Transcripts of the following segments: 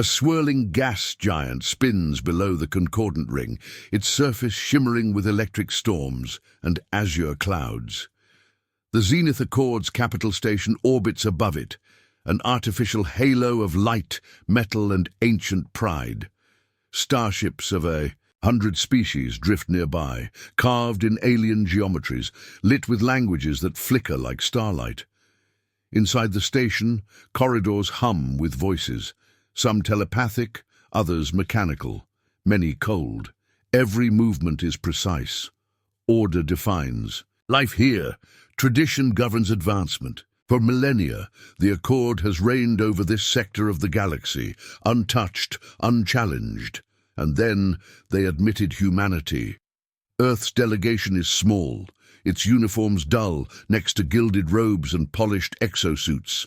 A swirling gas giant spins below the concordant ring, its surface shimmering with electric storms and azure clouds. The Zenith Accord's capital station orbits above it, an artificial halo of light, metal, and ancient pride. Starships of 100 species drift nearby, carved in alien geometries, lit with languages that flicker like starlight. Inside the station, corridors hum with voices, some telepathic, others mechanical, many cold. Every movement is precise. Order defines. Life here, tradition governs advancement. For millennia, the Accord has reigned over this sector of the galaxy, untouched, unchallenged. And then they admitted humanity. Earth's delegation is small, its uniforms dull next to gilded robes and polished exosuits.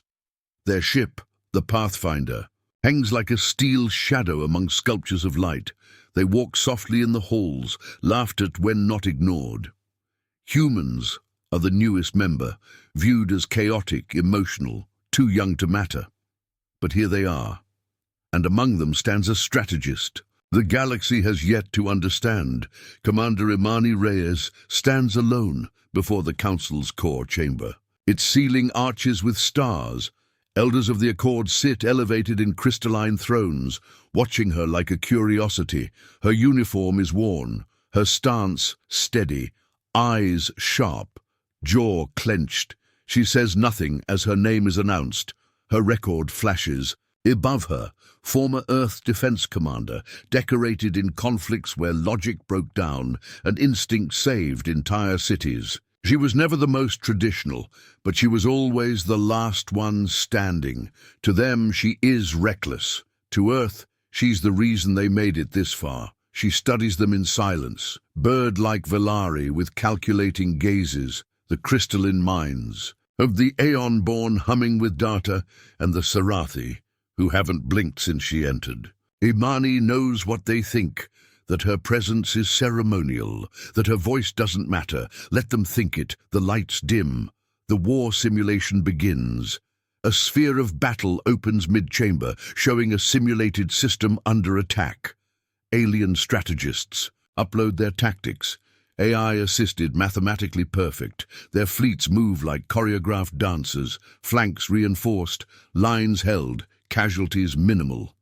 Their ship, the Pathfinder, hangs like a steel shadow among sculptures of light. They walk softly in the halls, laughed at when not ignored. Humans are the newest member, viewed as chaotic, emotional, too young to matter. But here they are, and among them stands a strategist. The galaxy has yet to understand. Commander Imani Reyes stands alone before the Council's core chamber. Its ceiling arches with stars. Elders of the Accord sit elevated in crystalline thrones, watching her like a curiosity. Her uniform is worn, her stance steady, eyes sharp, jaw clenched. She says nothing as her name is announced. Her record flashes. Above her, former Earth Defense Commander, decorated in conflicts where logic broke down and instinct saved entire cities. She was never the most traditional, but she was always the last one standing. To them, she is reckless. To Earth, she's the reason they made it this far. She studies them in silence, bird-like Velari with calculating gazes, the crystalline minds of the Aeon-born humming with data, and the Sarathi, who haven't blinked since she entered. Imani knows what they think, that her presence is ceremonial, that her voice doesn't matter. Let them think it. The lights dim. The war simulation begins. A sphere of battle opens mid-chamber, showing a simulated system under attack. Alien strategists upload their tactics. AI-assisted, mathematically perfect. Their fleets move like choreographed dancers, flanks reinforced, lines held, casualties minimal.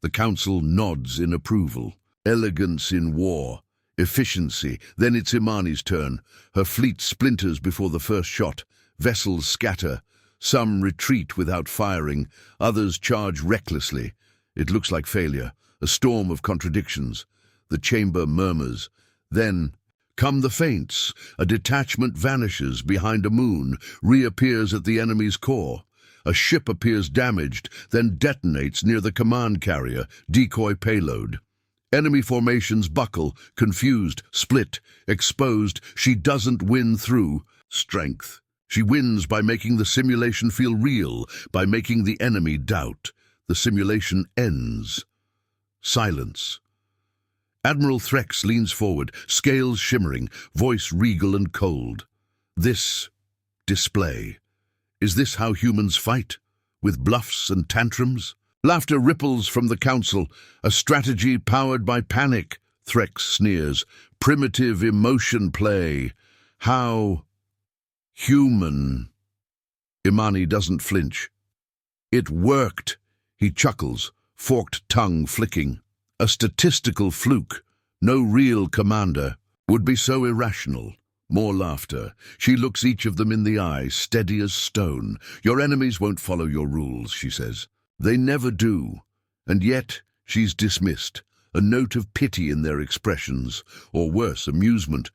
The Council nods in approval. Elegance in war. Efficiency. Then it's Imani's turn. Her fleet splinters before the first shot. Vessels scatter. Some retreat without firing. Others charge recklessly. It looks like failure. A storm of contradictions. The chamber murmurs. Then come the feints. A detachment vanishes behind a moon, reappears at the enemy's core. A ship appears damaged, then detonates near the command carrier, decoy payload. Enemy formations buckle, confused, split, exposed. She doesn't win through strength. She wins by making the simulation feel real, by making the enemy doubt. The simulation ends. Silence. Admiral Krylos leans forward, scales shimmering, voice regal and cold. This display. Is this how humans fight? With bluffs and tantrums? Laughter ripples from the Council. A strategy powered by panic. Krylos sneers. Primitive emotion play. How human. Imani doesn't flinch. It worked. He chuckles, forked tongue flicking. A statistical fluke. No real commander would be so irrational. More laughter. She looks each of them in the eye, steady as stone. Your enemies won't follow your rules, she says. They never do. And yet, she's dismissed. A note of pity in their expressions, or worse, amusement.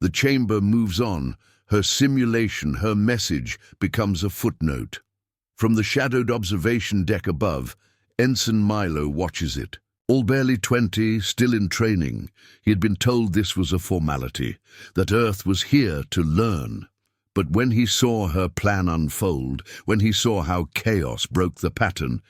The chamber moves on. Her simulation, her message, becomes a footnote. From the shadowed observation deck above, Ensign Milo watches it. All barely 20, still in training, he had been told this was a formality, that Earth was here to learn. But when he saw her plan unfold, when he saw how chaos broke the pattern,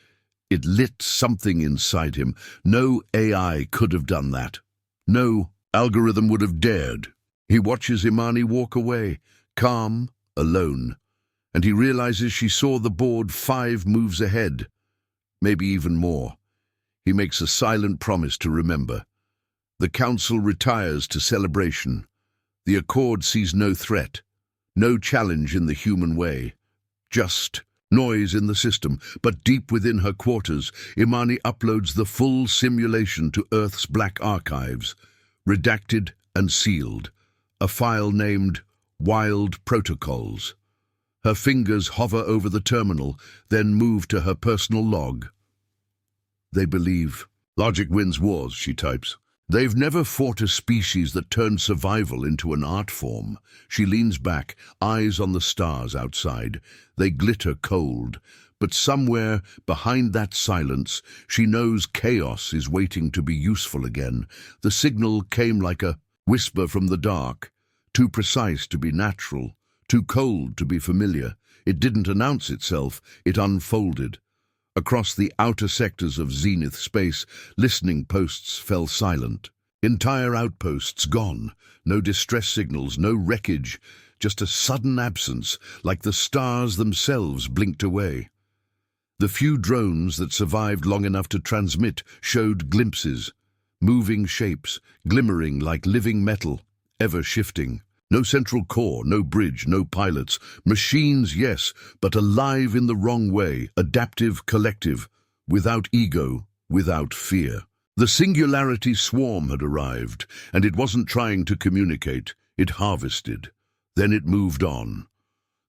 it lit something inside him. No AI could have done that. No algorithm would have dared. He watches Imani walk away, calm, alone, and he realizes she saw the board 5 moves ahead, maybe even more. He makes a silent promise to remember. The council retires to celebration. The Accord sees no threat, no challenge in the human way. Just noise in the system, but deep within her quarters, Imani uploads the full simulation to Earth's black archives, redacted and sealed, a file named Wild Protocols. Her fingers hover over the terminal, then move to her personal log. They believe. Logic wins wars, she types. They've never fought a species that turned survival into an art form. She leans back, eyes on the stars outside. They glitter cold, but somewhere behind that silence, she knows chaos is waiting to be useful again. The signal came like a whisper from the dark, too precise to be natural, too cold to be familiar. It didn't announce itself, it unfolded. Across the outer sectors of zenith space, listening posts fell silent. Entire outposts gone, no distress signals, no wreckage, just a sudden absence, like the stars themselves blinked away. The few drones that survived long enough to transmit showed glimpses, moving shapes, glimmering like living metal, ever shifting. No central core, no bridge, no pilots. Machines, yes, but alive in the wrong way, adaptive, collective, without ego, without fear. The singularity swarm had arrived, and it wasn't trying to communicate. It harvested. Then it moved on.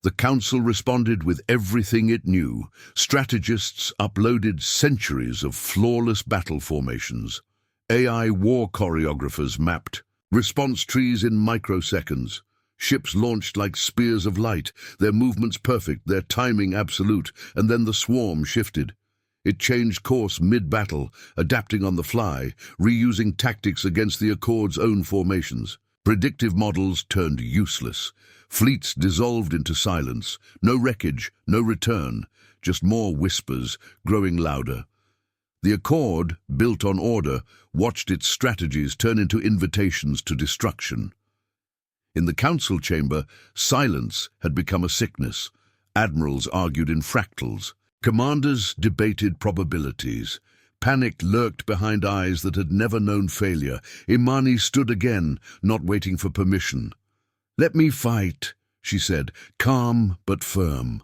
The Council responded with everything it knew. Strategists uploaded centuries of flawless battle formations. AI war choreographers mapped response trees in microseconds. Ships launched like spears of light, their movements perfect, their timing absolute, and then the swarm shifted. It changed course mid-battle, adapting on the fly, reusing tactics against the Accord's own formations. Predictive models turned useless. Fleets dissolved into silence. No wreckage, no return, just more whispers, growing louder. The Accord, built on order, watched its strategies turn into invitations to destruction. In the council chamber, silence had become a sickness. Admirals argued in fractals. Commanders debated probabilities. Panic lurked behind eyes that had never known failure. Imani stood again, not waiting for permission. "Let me fight," she said, calm but firm.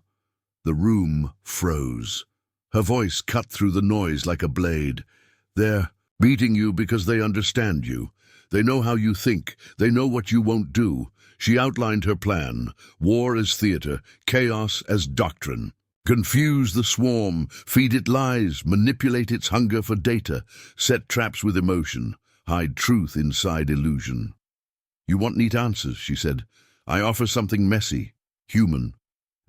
The room froze. Her voice cut through the noise like a blade. "They're beating you because they understand you. They know how you think. They know what you won't do." She outlined her plan. War as theater, chaos as doctrine. Confuse the swarm, feed it lies, manipulate its hunger for data, set traps with emotion, hide truth inside illusion. "You want neat answers," she said. "I offer something messy, human."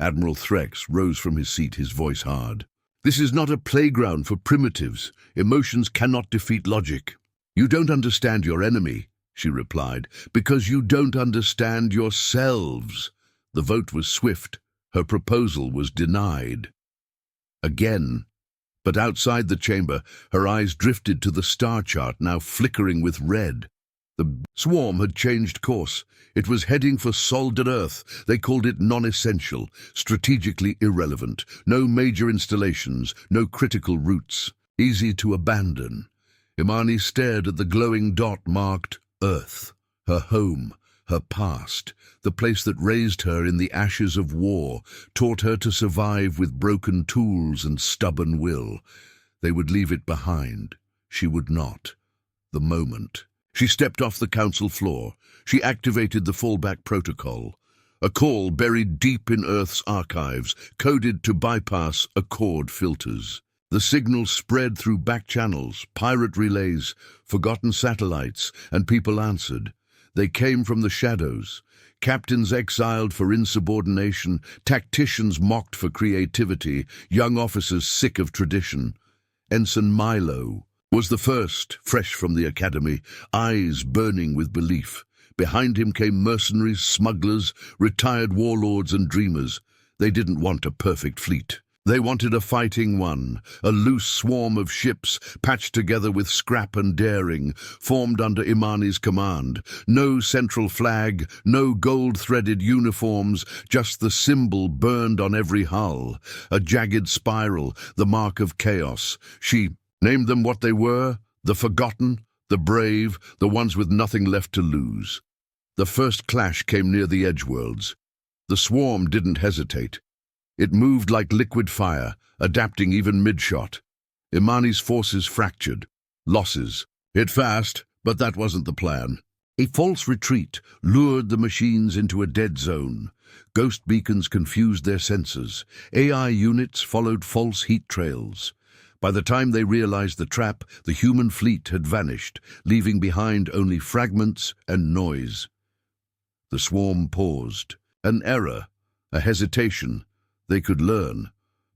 Admiral Vex rose from his seat, his voice hard. "This is not a playground for primitives. Emotions cannot defeat logic." "You don't understand your enemy," she replied, "because you don't understand yourselves." The vote was swift. Her proposal was denied. Again. But outside the chamber, her eyes drifted to the star chart, now flickering with red. The swarm had changed course. It was heading for solid Earth. They called it non-essential, strategically irrelevant. No major installations, no critical routes. Easy to abandon. Imani stared at the glowing dot marked Earth, her home, her past, the place that raised her in the ashes of war, taught her to survive with broken tools and stubborn will. They would leave it behind. She would not. The moment. She stepped off the council floor. She activated the fallback protocol. A call buried deep in Earth's archives, coded to bypass Accord filters. The signal spread through back channels, pirate relays, forgotten satellites, and people answered. They came from the shadows. Captains exiled for insubordination, tacticians mocked for creativity, young officers sick of tradition. Ensign Milo was the first, fresh from the academy, eyes burning with belief. Behind him came mercenaries, smugglers, retired warlords and dreamers. They didn't want a perfect fleet. They wanted a fighting one, a loose swarm of ships patched together with scrap and daring, formed under Imani's command. No central flag, no gold-threaded uniforms, just the symbol burned on every hull. A jagged spiral, the mark of chaos. She Named them what they were: the forgotten, the brave, the ones with nothing left to lose. The first clash came near the Edgeworlds. The swarm didn't hesitate. It moved like liquid fire, adapting even mid-shot. Imani's forces fractured. Losses. Hit fast, but that wasn't the plan. A false retreat lured the machines into a dead zone. Ghost beacons confused their sensors. AI units followed false heat trails. By the time they realized the trap, the human fleet had vanished, leaving behind only fragments and noise. The swarm paused. An error, a hesitation. They could learn,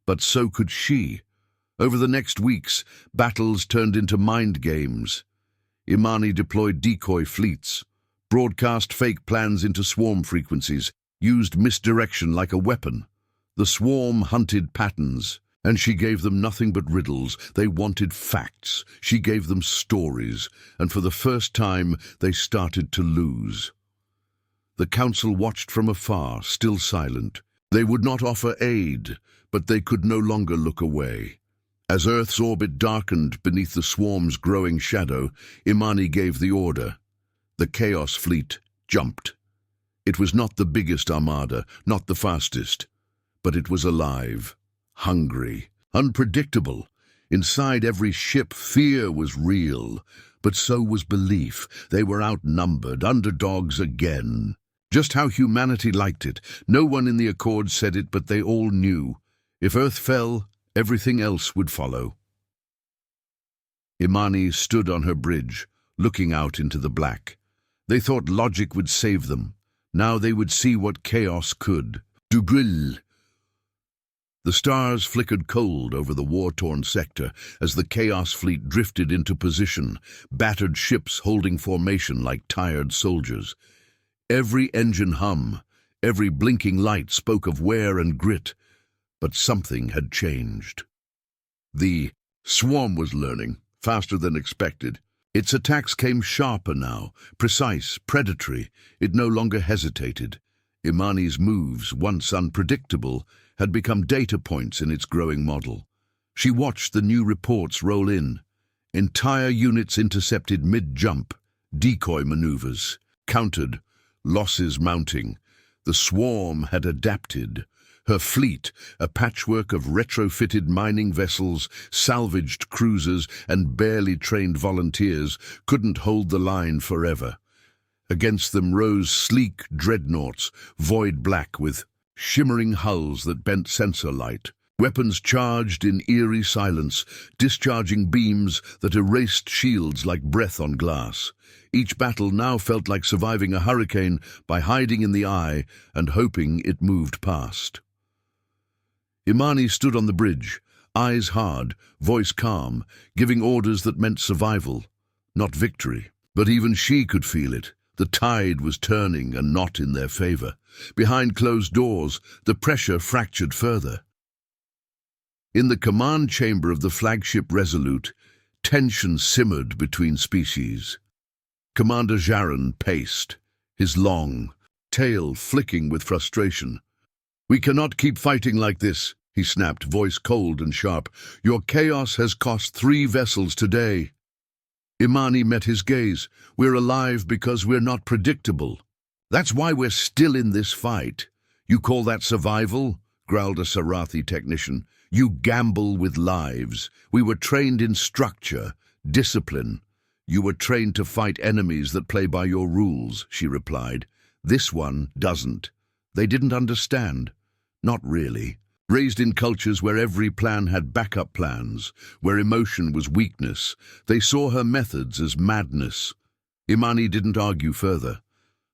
but so could she. Over the next weeks, battles turned into mind games. Imani deployed decoy fleets, broadcast fake plans into swarm frequencies, used misdirection like a weapon. The swarm hunted patterns, and she gave them nothing but riddles. They wanted facts. She gave them stories, and for the first time, they started to lose. The council watched from afar, still silent. They would not offer aid, but they could no longer look away. As Earth's orbit darkened beneath the swarm's growing shadow, Imani gave the order. The Chaos Fleet jumped. It was not the biggest armada, not the fastest, but it was alive, hungry, unpredictable. Inside every ship, fear was real, but so was belief. They were outnumbered, underdogs again. Just how humanity liked it. No one in the Accord said it, but they all knew. If Earth fell, everything else would follow. Imani stood on her bridge, looking out into the black. They thought logic would save them. Now they would see what chaos could. Dugril. The stars flickered cold over the war-torn sector as the Chaos Fleet drifted into position, battered ships holding formation like tired soldiers. Every engine hum, every blinking light spoke of wear and grit, but something had changed. The swarm was learning, faster than expected. Its attacks came sharper now, precise, predatory. It no longer hesitated. Imani's moves, once unpredictable, had become data points in its growing model. She watched the new reports roll in. Entire units intercepted mid-jump, decoy maneuvers, countered, losses mounting. The swarm had adapted. Her fleet, a patchwork of retrofitted mining vessels, salvaged cruisers, and barely trained volunteers, couldn't hold the line forever. Against them rose sleek dreadnoughts, void black with shimmering hulls that bent sensor light. Weapons charged in eerie silence, discharging beams that erased shields like breath on glass. Each battle now felt like surviving a hurricane by hiding in the eye and hoping it moved past. Imani stood on the bridge, eyes hard, voice calm, giving orders that meant survival, not victory. But even she could feel it. The tide was turning and not in their favor. Behind closed doors, the pressure fractured further. In the command chamber of the flagship Resolute, tension simmered between species. Commander Jaron paced, his long tail flicking with frustration. "We cannot keep fighting like this," he snapped, voice cold and sharp. "Your chaos has cost 3 vessels today." Imani met his gaze. "We're alive because we're not predictable. That's why we're still in this fight." "You call that survival?" growled a Sarathi technician. "You gamble with lives. We were trained in structure, discipline. You were trained to fight enemies that play by your rules," she replied. "This one doesn't." They didn't understand. Not really. Raised in cultures where every plan had backup plans, where emotion was weakness, they saw her methods as madness. Imani didn't argue further.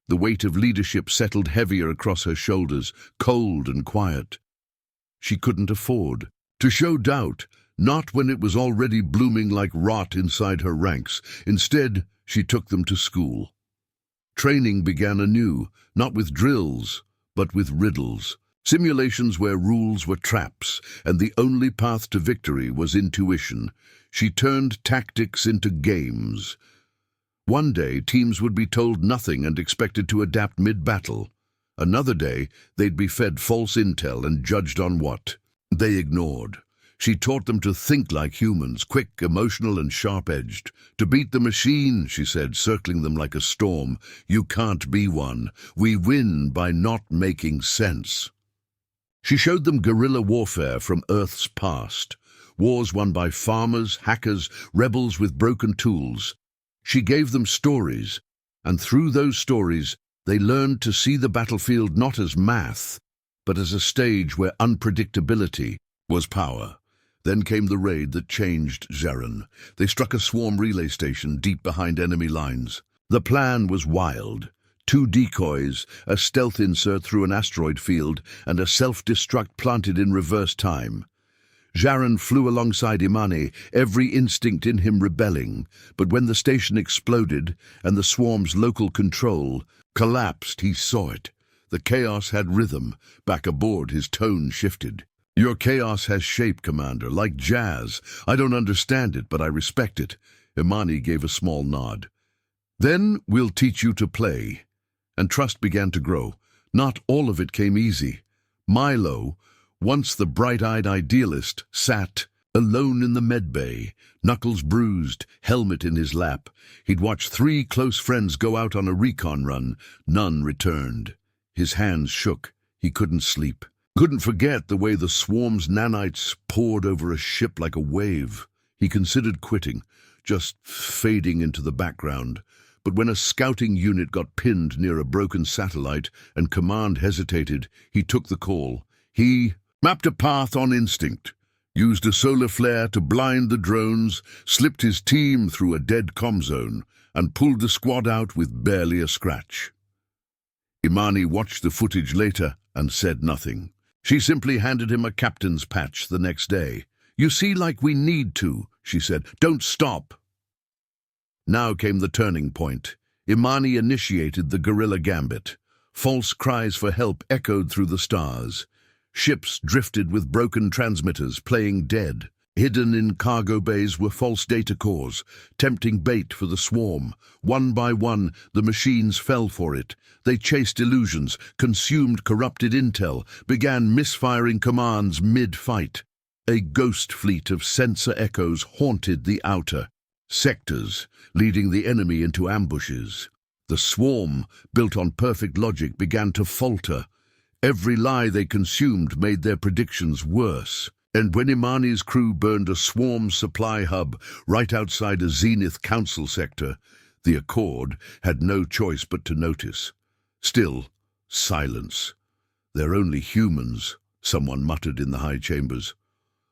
The weight of leadership settled heavier across her shoulders, cold and quiet. She couldn't afford to show doubt, not when it was already blooming like rot inside her ranks. Instead, she took them to school. Training began anew, not with drills, but with riddles. Simulations where rules were traps, and the only path to victory was intuition. She turned tactics into games. One day, teams would be told nothing and expected to adapt mid-battle. Another day, they'd be fed false intel and judged on what they ignored. She taught them to think like humans, quick, emotional, and sharp-edged. To beat the machine, she said, circling them like a storm, you can't be one. We win by not making sense. She showed them guerrilla warfare from Earth's past, wars won by farmers, hackers, rebels with broken tools. She gave them stories, and through those stories, they learned to see the battlefield not as math, but as a stage where unpredictability was power. Then came the raid that changed Zaran. They struck a swarm relay station deep behind enemy lines. The plan was wild. 2 decoys, a stealth insert through an asteroid field, and a self-destruct planted in reverse time. Zaran flew alongside Imani, every instinct in him rebelling, but when the station exploded and the swarm's local control collapsed, he saw it. The chaos had rhythm. Back aboard, his tone shifted. Your chaos has shape, Commander, like jazz. I don't understand it, but I respect it. Imani gave a small nod. Then we'll teach you to play. And trust began to grow. Not all of it came easy. Milo, once the bright-eyed idealist, sat alone in the medbay, knuckles bruised, helmet in his lap. He'd watched 3 close friends go out on a recon run. None returned. His hands shook. He couldn't sleep. Couldn't forget the way the swarm's nanites poured over a ship like a wave. He considered quitting, just fading into the background. But when a scouting unit got pinned near a broken satellite and command hesitated, he took the call. He mapped a path on instinct, used a solar flare to blind the drones, slipped his team through a dead comm zone, and pulled the squad out with barely a scratch. Imani watched the footage later and said nothing. She simply handed him a captain's patch the next day. You see, like we need to, she said. Don't stop. Now came the turning point. Imani initiated the guerrilla gambit. False cries for help echoed through the stars. Ships drifted with broken transmitters, playing dead. Hidden in cargo bays were false data cores, tempting bait for the swarm. One by one, the machines fell for it. They chased illusions, consumed corrupted intel, began misfiring commands mid-fight. A ghost fleet of sensor echoes haunted the outer sectors, leading the enemy into ambushes. The swarm, built on perfect logic, began to falter. Every lie they consumed made their predictions worse. And when Imani's crew burned a swarm supply hub right outside a Zenith Council sector, the Accord had no choice but to notice. Still, silence. They're only humans, someone muttered in the high chambers.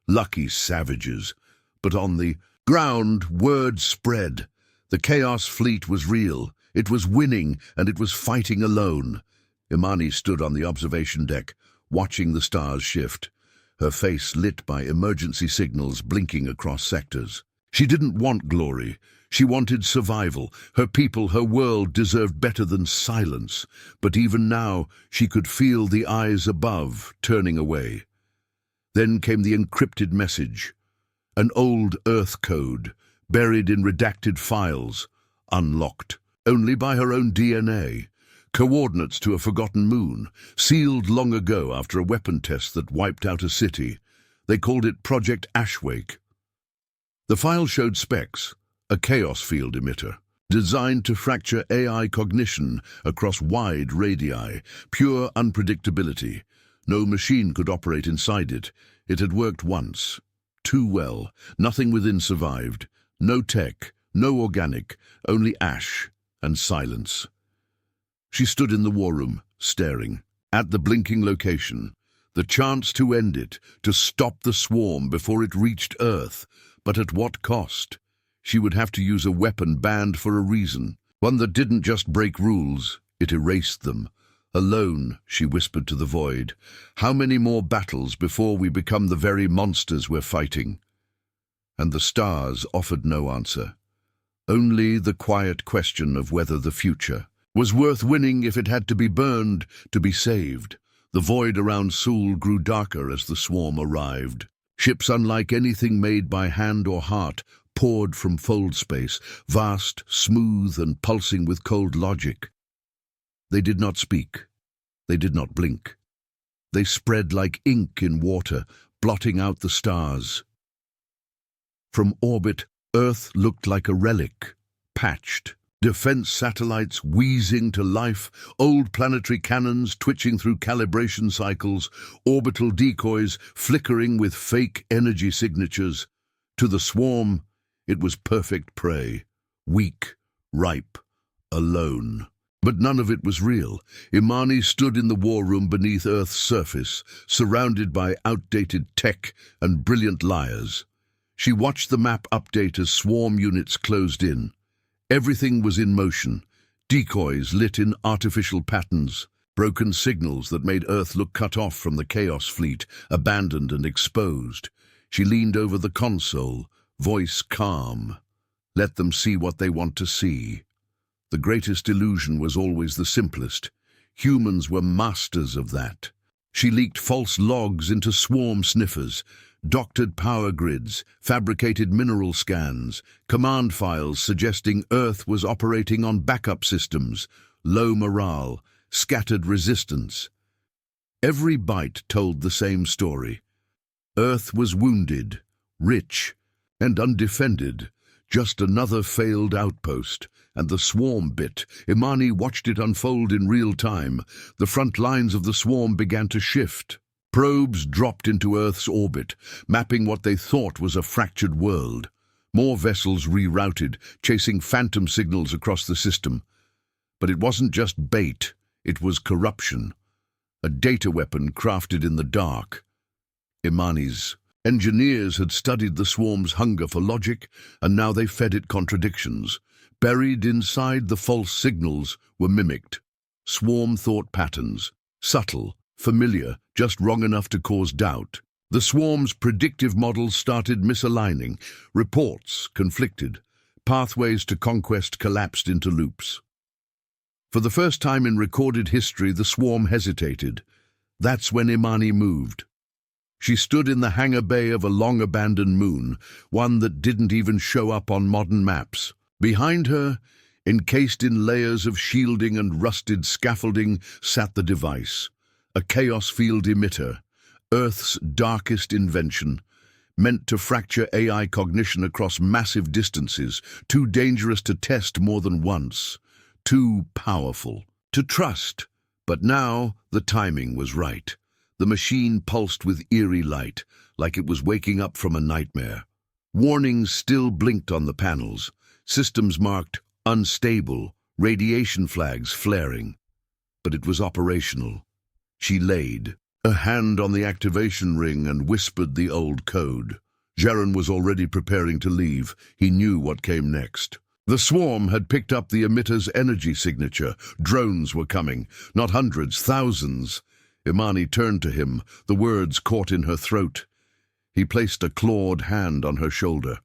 Lucky savages. But on the ground, word spread. The Chaos Fleet was real. It was winning, and it was fighting alone. Imani stood on the observation deck, watching the stars shift, her face lit by emergency signals blinking across sectors. She didn't want glory. She wanted survival. Her people, her world deserved better than silence. But even now, she could feel the eyes above turning away. Then came the encrypted message. An old Earth code, buried in redacted files, unlocked only by her own DNA. Coordinates to a forgotten moon, sealed long ago after a weapon test that wiped out a city. They called it Project Ashwake. The file showed specs, a chaos field emitter, designed to fracture AI cognition across wide radii, pure unpredictability. No machine could operate inside it. It had worked once. Too well. Nothing within survived. No tech, no organic, only ash and silence. She stood in the war room, staring at the blinking location. The chance to end it, to stop the swarm before it reached Earth. But at what cost? She would have to use a weapon banned for a reason. One that didn't just break rules, it erased them. Alone, she whispered to the void. How many more battles before we become the very monsters we're fighting? And the stars offered no answer. Only the quiet question of whether the future was worth winning if it had to be burned to be saved. The void around Seoul grew darker as the swarm arrived. Ships unlike anything made by hand or heart poured from fold space, vast, smooth, and pulsing with cold logic. They did not speak. They did not blink. They spread like ink in water, blotting out the stars. From orbit, Earth looked like a relic, patched. Defense satellites wheezing to life, old planetary cannons twitching through calibration cycles, orbital decoys flickering with fake energy signatures. To the swarm, it was perfect prey, weak, ripe, alone. But none of it was real. Imani stood in the war room beneath Earth's surface, surrounded by outdated tech and brilliant liars. She watched the map update as swarm units closed in. Everything was in motion, decoys lit in artificial patterns, broken signals that made Earth look cut off from the Chaos Fleet, abandoned and exposed. She leaned over the console, voice calm. Let them see what they want to see. The greatest illusion was always the simplest. Humans were masters of that. She leaked false logs into swarm sniffers, doctored power grids, fabricated mineral scans, command files suggesting Earth was operating on backup systems, low morale, scattered resistance. Every byte told the same story. Earth was wounded, rich, and undefended, just another failed outpost. And the swarm bit. Imani watched it unfold in real time. The front lines of the swarm began to shift. Probes dropped into Earth's orbit, mapping what they thought was a fractured world. More vessels rerouted, chasing phantom signals across the system. But it wasn't just bait, it was corruption. A data weapon crafted in the dark. Imani's engineers had studied the swarm's hunger for logic, and now they fed it contradictions. Buried inside the false signals were mimicked. Swarm thought patterns, subtle, familiar, just wrong enough to cause doubt. The swarm's predictive models started misaligning. Reports conflicted. Pathways to conquest collapsed into loops. For the first time in recorded history, the swarm hesitated. That's when Imani moved. She stood in the hangar bay of a long-abandoned moon, one that didn't even show up on modern maps. Behind her, encased in layers of shielding and rusted scaffolding, sat the device. A chaos field emitter, Earth's darkest invention, meant to fracture AI cognition across massive distances, too dangerous to test more than once, too powerful to trust. But now the timing was right. The machine pulsed with eerie light, like it was waking up from a nightmare. Warnings still blinked on the panels. Systems marked unstable, radiation flags flaring. But it was operational. She laid a hand on the activation ring and whispered the old code. Jaron was already preparing to leave. He knew what came next. The swarm had picked up the emitter's energy signature. Drones were coming, not hundreds, thousands. Imani turned to him, the words caught in her throat. He placed a clawed hand on her shoulder.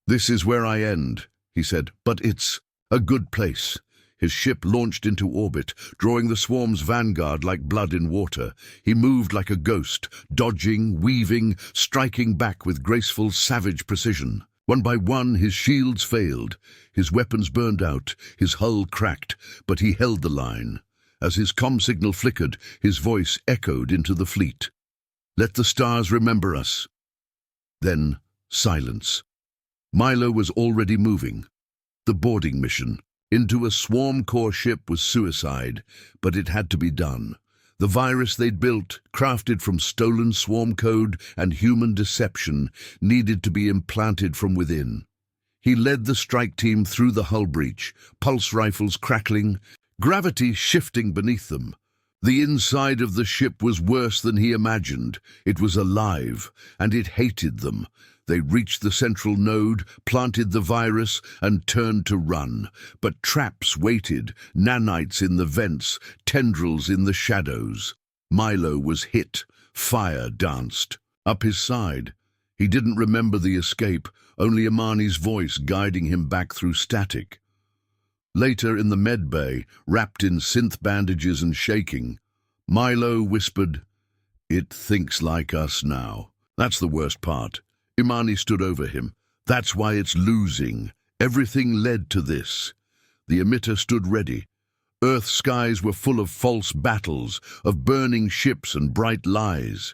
"This is where I end," he said, "but it's a good place." His ship launched into orbit, drawing the swarm's vanguard like blood in water. He moved like a ghost, dodging, weaving, striking back with graceful, savage precision. One by one, his shields failed. His weapons burned out, his hull cracked, but he held the line. As his comm signal flickered, his voice echoed into the fleet. "Let the stars remember us." Then, silence. Milo was already moving. The boarding mission into a swarm core ship was suicide, but it had to be done. The virus they'd built, crafted from stolen swarm code and human deception, needed to be implanted from within. He led the strike team through the hull breach, pulse rifles crackling, gravity shifting beneath them. The inside of the ship was worse than he imagined. It was alive, and it hated them. They reached the central node, planted the virus, and turned to run. But traps waited, nanites in the vents, tendrils in the shadows. Milo was hit. Fire danced. Up his side. He didn't remember the escape, only Imani's voice guiding him back through static. Later in the med bay, wrapped in synth bandages and shaking, Milo whispered, "It thinks like us now." That's the worst part. Imani stood over him. "That's why it's losing. Everything led to this." The emitter stood ready. Earth's skies were full of false battles, of burning ships and bright lies.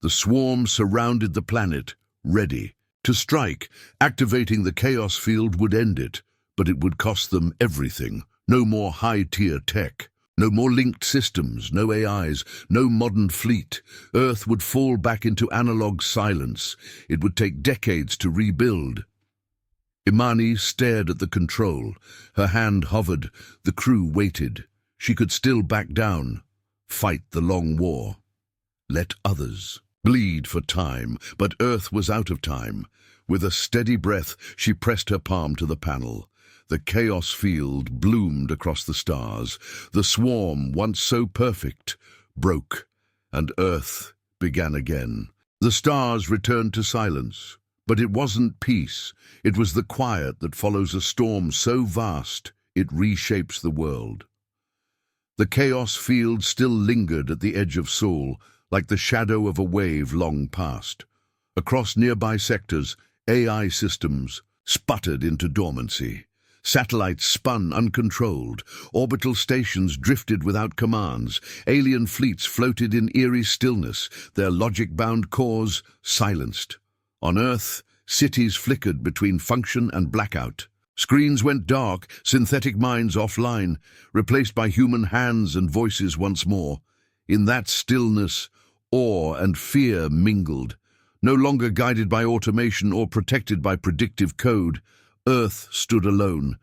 The swarm surrounded the planet, ready to strike. Activating the chaos field would end it, but it would cost them everything. No more high-tier tech. No more linked systems, no AIs, no modern fleet. Earth would fall back into analog silence. It would take decades to rebuild. Imani stared at the control. Her hand hovered. The crew waited. She could still back down. Fight the long war. Let others bleed for time, but Earth was out of time. With a steady breath, she pressed her palm to the panel. The chaos field bloomed across the stars. The swarm, once so perfect, broke, and Earth began again. The stars returned to silence, but it wasn't peace. It was the quiet that follows a storm so vast it reshapes the world. The chaos field still lingered at the edge of Seoul, like the shadow of a wave long past. Across nearby sectors, AI systems sputtered into dormancy. Satellites spun uncontrolled. Orbital stations drifted without commands. Alien fleets floated in eerie stillness, their logic-bound cores silenced. On Earth, cities flickered between function and blackout. Screens went dark, synthetic minds offline, replaced by human hands and voices once more. In that stillness, awe and fear mingled. No longer guided by automation or protected by predictive code, Earth stood alone,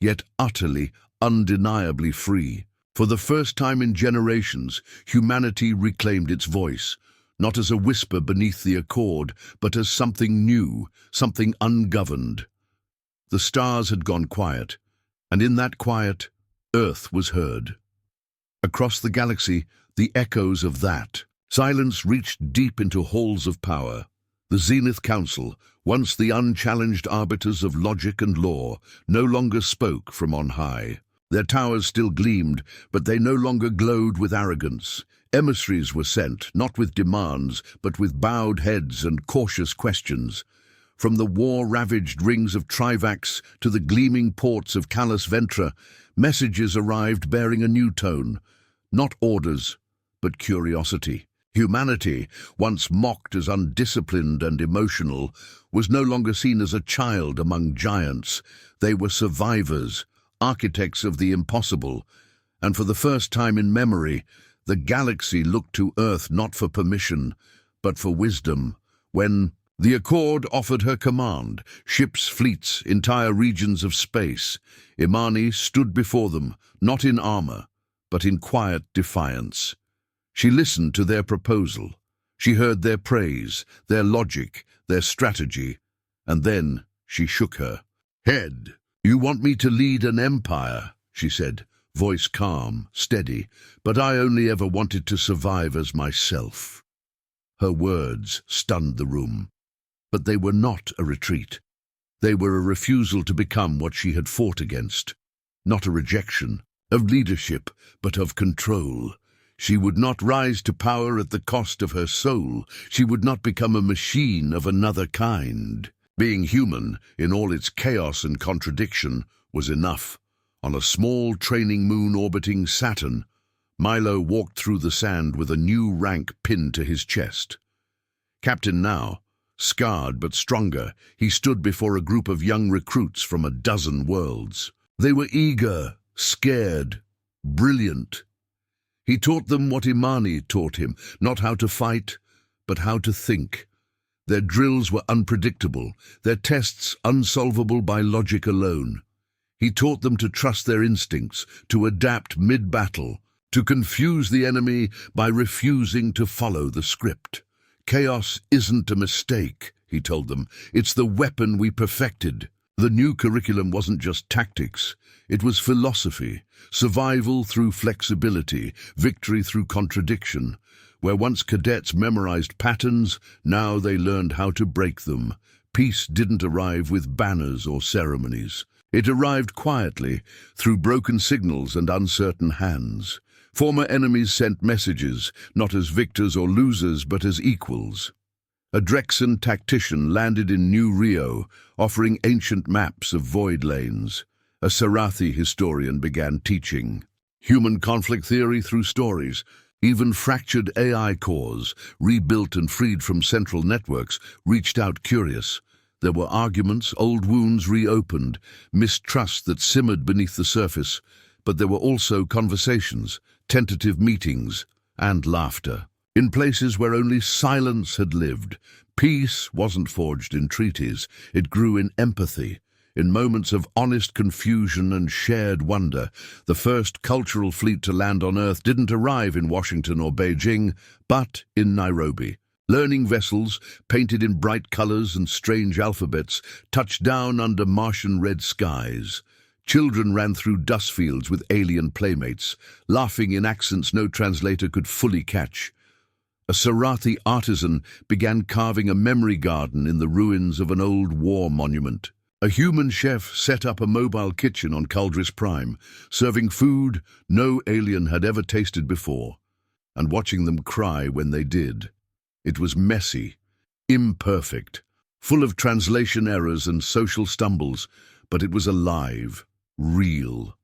yet utterly, undeniably free. For the first time in generations, humanity reclaimed its voice, not as a whisper beneath the accord, but as something new, something ungoverned. The stars had gone quiet, and in that quiet, Earth was heard. Across the galaxy, the echoes of that silence reached deep into halls of power. The Zenith Council, once the unchallenged arbiters of logic and law, no longer spoke from on high. Their towers still gleamed, but they no longer glowed with arrogance. Emissaries were sent, not with demands, but with bowed heads and cautious questions. From the war-ravaged rings of Trivax to the gleaming ports of Callus Ventra, messages arrived bearing a new tone. Not orders, but curiosity. Humanity, once mocked as undisciplined and emotional, was no longer seen as a child among giants. They were survivors, architects of the impossible, and for the first time in memory, the galaxy looked to Earth not for permission, but for wisdom. When the Accord offered her command, ships, fleets, entire regions of space, Imani stood before them, not in armor, but in quiet defiance. She listened to their proposal. She heard their praise, their logic, their strategy, and then she shook her head. "You want me to lead an empire," she said, voice calm, steady, "but I only ever wanted to survive as myself." Her words stunned the room. But they were not a retreat. They were a refusal to become what she had fought against. Not a rejection of leadership, but of control. She would not rise to power at the cost of her soul. She would not become a machine of another kind. Being human, in all its chaos and contradiction, was enough. On a small training moon orbiting Saturn, Milo walked through the sand with a new rank pinned to his chest. Captain now, scarred but stronger, he stood before a group of young recruits from a dozen worlds. They were eager, scared, brilliant. He taught them what Imani taught him, not how to fight, but how to think. Their drills were unpredictable, their tests unsolvable by logic alone. He taught them to trust their instincts, to adapt mid-battle, to confuse the enemy by refusing to follow the script. "Chaos isn't a mistake," he told them. "It's the weapon we perfected." The new curriculum wasn't just tactics. It was philosophy, survival through flexibility, victory through contradiction. Where once cadets memorized patterns, now they learned how to break them. Peace didn't arrive with banners or ceremonies. It arrived quietly, through broken signals and uncertain hands. Former enemies sent messages, not as victors or losers, but as equals. A Drexan tactician landed in New Rio, offering ancient maps of void lanes. A Sarathi historian began teaching human conflict theory through stories. Even fractured AI cores, rebuilt and freed from central networks, reached out curious. There were arguments, old wounds reopened, mistrust that simmered beneath the surface, but there were also conversations, tentative meetings, and laughter. In places where only silence had lived, peace wasn't forged in treaties, it grew in empathy. In moments of honest confusion and shared wonder, the first cultural fleet to land on Earth didn't arrive in Washington or Beijing, but in Nairobi. Learning vessels, painted in bright colors and strange alphabets, touched down under Martian red skies. Children ran through dust fields with alien playmates, laughing in accents no translator could fully catch. A Sarathi artisan began carving a memory garden in the ruins of an old war monument. A human chef set up a mobile kitchen on Caldris Prime, serving food no alien had ever tasted before, and watching them cry when they did. It was messy, imperfect, full of translation errors and social stumbles, but it was alive, real.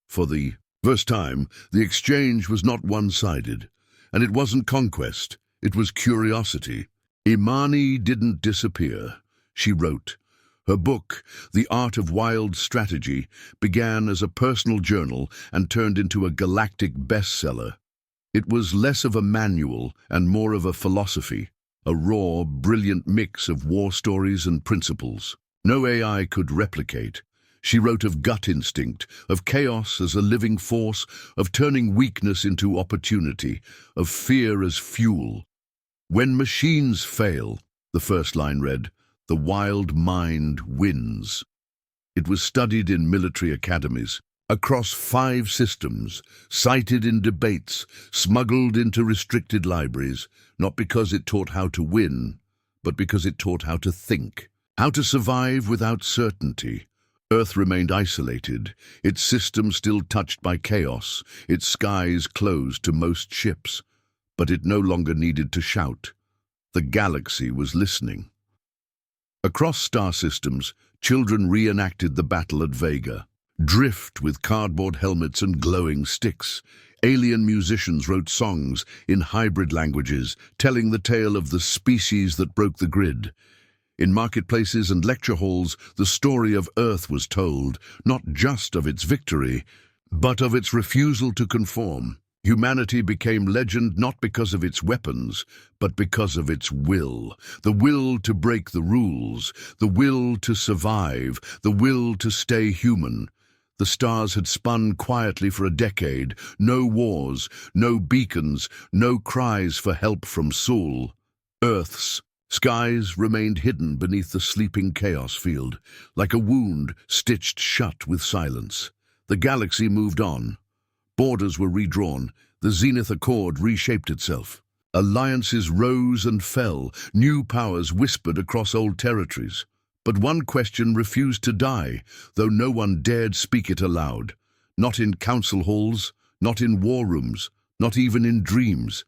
For the first time, the exchange was not one-sided, and it wasn't conquest, it was curiosity. Imani didn't disappear, she wrote. Her book, The Art of Wild Strategy, began as a personal journal and turned into a galactic bestseller. It was less of a manual and more of a philosophy, a raw, brilliant mix of war stories and principles. No AI could replicate. She wrote of gut instinct, of chaos as a living force, of turning weakness into opportunity, of fear as fuel. When machines fail, the first line read, the wild mind wins. It was studied in military academies, across 5 systems, cited in debates, smuggled into restricted libraries, not because it taught how to win, but because it taught how to think, how to survive without certainty. Earth remained isolated, its system still touched by chaos, its skies closed to most ships, but it no longer needed to shout. The galaxy was listening. Across star systems, children reenacted the battle at Vega. Drift with cardboard helmets and glowing sticks. Alien musicians wrote songs in hybrid languages, telling the tale of the species that broke the grid. In marketplaces and lecture halls, the story of Earth was told, not just of its victory, but of its refusal to conform. Humanity became legend not because of its weapons, but because of its will. The will to break the rules, the will to survive, the will to stay human. The stars had spun quietly for a decade. No wars, no beacons, no cries for help from Sol. Earth's skies remained hidden beneath the sleeping chaos field, like a wound stitched shut with silence. The galaxy moved on. Borders were redrawn, the Zenith Accord reshaped itself. Alliances rose and fell, new powers whispered across old territories. But one question refused to die, though no one dared speak it aloud. Not in council halls, not in war rooms, not even in dreams.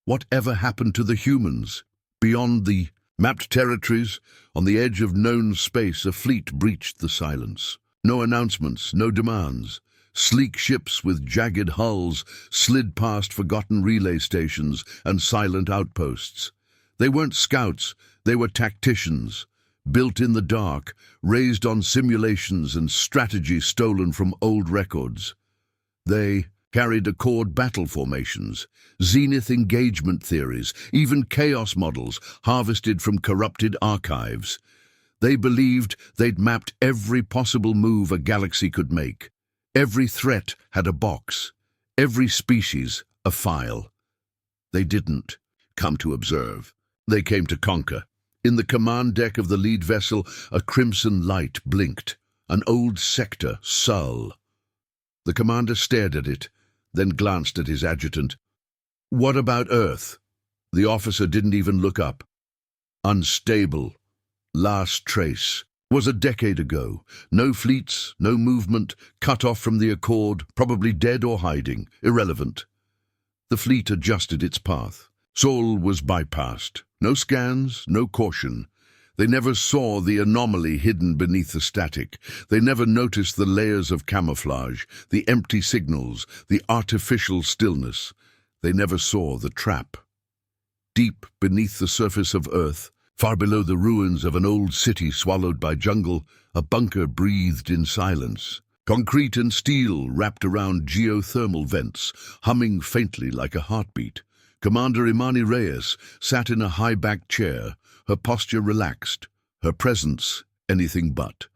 Whatever happened to the humans? Beyond the mapped territories, on the edge of known space, a fleet breached the silence. No announcements, no demands. Sleek ships with jagged hulls slid past forgotten relay stations and silent outposts. They weren't scouts, they were tacticians, built in the dark, raised on simulations and strategy stolen from old records. They carried Accord battle formations, Zenith engagement theories, even chaos models harvested from corrupted archives. They believed they'd mapped every possible move a galaxy could make. Every threat had a box, every species a file. They didn't come to observe. They came to conquer. In the command deck of the lead vessel, a crimson light blinked, an old sector, Sol. The commander stared at it, then glanced at his adjutant. "What about Earth?" The officer didn't even look up. "Unstable. Last trace. Was a decade ago. No fleets, no movement, cut off from the Accord, probably dead or hiding, irrelevant." The fleet adjusted its path. Sol was bypassed. No scans, no caution. They never saw the anomaly hidden beneath the static. They never noticed the layers of camouflage, the empty signals, the artificial stillness. They never saw the trap. Deep beneath the surface of Earth, far below the ruins of an old city swallowed by jungle, a bunker breathed in silence. Concrete and steel wrapped around geothermal vents, humming faintly like a heartbeat. Commander Imani Reyes sat in a high-backed chair, her posture relaxed, her presence anything but.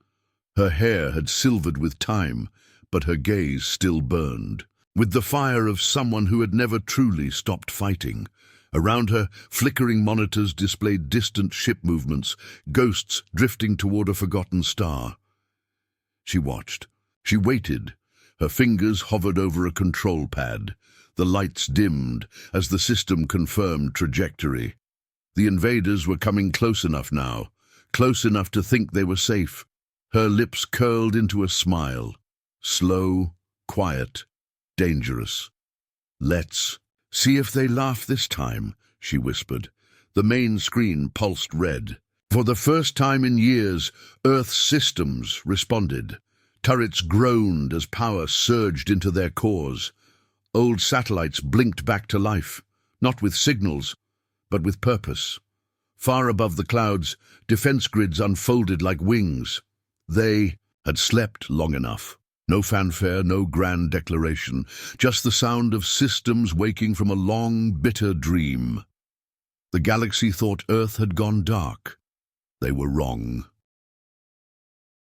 Her hair had silvered with time, but her gaze still burned, with the fire of someone who had never truly stopped fighting. Around her, flickering monitors displayed distant ship movements, ghosts drifting toward a forgotten star. She watched. She waited. Her fingers hovered over a control pad. The lights dimmed as the system confirmed trajectory. The invaders were coming close enough now, close enough to think they were safe. Her lips curled into a smile. Slow, quiet, dangerous. "Let's see if they laugh this time," she whispered. The main screen pulsed red. For the first time in years, Earth's systems responded. Turrets groaned as power surged into their cores. Old satellites blinked back to life, not with signals, but with purpose. Far above the clouds, defense grids unfolded like wings. They had slept long enough. No fanfare, no grand declaration, just the sound of systems waking from a long, bitter dream. The galaxy thought Earth had gone dark. They were wrong.